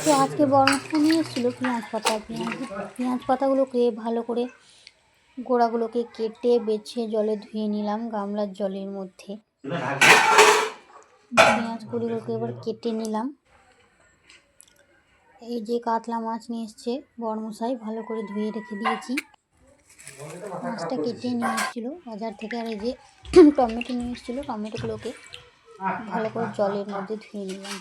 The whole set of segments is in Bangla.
তো আজকে বড় মশলা নিয়ে এসেছিলো পেঁয়াজ পাতা। পেঁয়াজ পাতাগুলোকে ভালো করে গোড়াগুলোকে কেটে বেছে জলে ধুয়ে নিলাম গামলার জলের মধ্যে। পেঁয়াজগুলোকে এবার কেটে নিলাম। এই যে কাতলা মাছ নিয়ে এসছে বড়মশাই, ভালো করে ধুয়ে রেখে দিয়েছি। মাছটা কেটে নিয়ে এসেছিলো বাজার থেকে। আর এই যে টমেটো নিয়ে এসেছিলো, টমেটোগুলোকে ভালো করে জলের মধ্যে ধুয়ে নিলাম।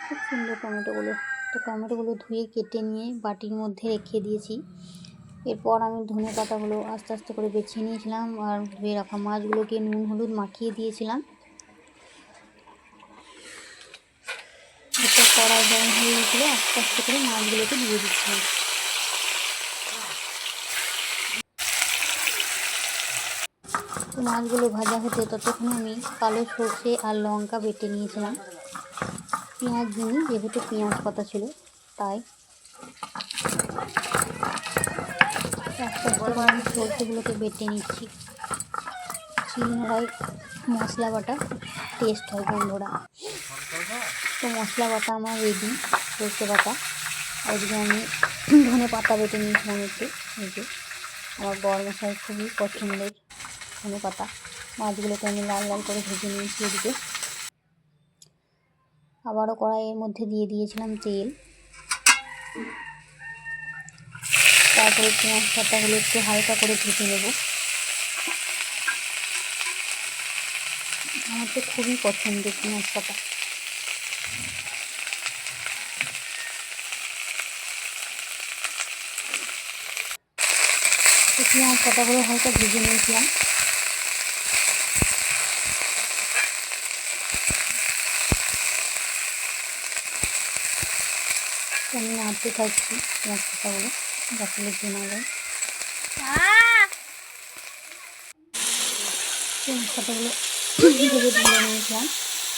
খুব সুন্দর টমেটোগুলো। তো টমেটোগুলো ধুয়ে কেটে নিয়ে বাটির মধ্যে রেখে দিয়েছি। এরপর আমি ধনে পাতাগুলো আস্তে আস্তে করে বেছে নিয়েছিলাম আর ধুয়ে রাখা মাছগুলোকে নুন হলুদ মাখিয়ে দিয়েছিলাম। একটা কড়াই গরম হয়ে গিয়েছিলো, আস্তে আস্তে করে মাছগুলোকে দিয়ে দিচ্ছিলাম। তো মাছগুলো ভাজা হতে ততক্ষণে আমি কালো সর্ষে আর লঙ্কা বেটে নিয়েছিলাম। পেঁয়াজ দিইনি, যেহেতু পেঁয়াজ পাতা ছিল তাই। আস্তে আস্তে করে আমি সর্ষেগুলোকে বেটে নিচ্ছি। শিলনোড়ায় মশলা বাটা টেস্ট হয় বন্ধুরা। তো মশলা বাটা আমার রেডি, সর্ষে বাটা। আর এদিকে আমি ধনে পাতা বেটে নিয়েছিলাম একটু। এই যে আমার বড়মশাই খুবই পছন্দের ধনে পাতা। মাছগুলোকে আমি লাল লাল করে ভেজে নিয়েছি। এদিকে আবারও কড়াইয়ের মধ্যে দিয়ে দিয়েছিলাম তেল। তারপরে পেঁয়াজ পাতাগুলো একটু হালকা করে ভেজে নেব। আমার তো খুবই পছন্দের পেঁয়াজ পাতা। তো পেঁয়াজ পাতাগুলো হালকা ভেজে নিয়েছিলাম। আমি নাড়তে থাকছি পেঁয়াজ পাতাগুলো যাতে লেগে না যায়। পেঁয়াজ পাতাগুলো ভেজে তুলে নিয়েছিলাম।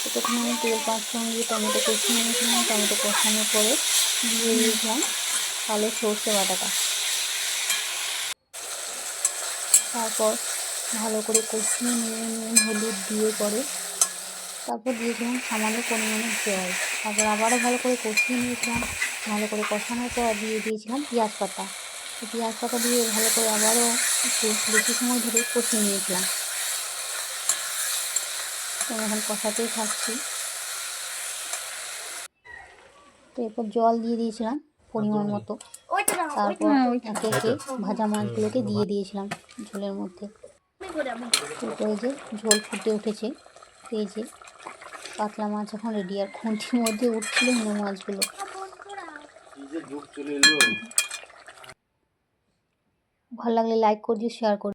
ততক্ষণ আমি তেল পাঁচফোড়ন দিয়ে টমেটো কষিয়ে নিয়েছিলাম। টমেটো কষানোর পরে দিয়ে দিয়েছিলাম কালো সর্ষে বাটাটা। তারপর ভালো করে কষিয়ে নিয়ে নুন হলুদ দিয়ে পরে তারপর দিয়েছিলাম সামান্য পরিমাণে জল। তারপর আবারও ভালো করে কষিয়ে নিয়েছিলাম। ভালো করে কষানোর পর দিয়ে দিয়েছিলাম পেঁয়াজ পাতা। তো পেঁয়াজ পাতা দিয়ে ভালো করে আবারও একটু বেশি সময় ধরে কষিয়ে নিয়েছিলাম। তো এখন কষাতেই থাকছি। তো এরপর জল দিয়ে দিয়েছিলাম পরিমাণ মতো। তারপর একে একে ভাজা মাছগুলোকে দিয়ে দিয়েছিলাম ঝোলের মধ্যে। এরপর এই যে ঝোল ফুটে উঠেছে। এই যে কাতলা মাছ এখন রেডি। আর খুন্তির মধ্যে উঠছিল না মাছগুলো। ভালো লাগলে লাইক করে দিও, শেয়ার করে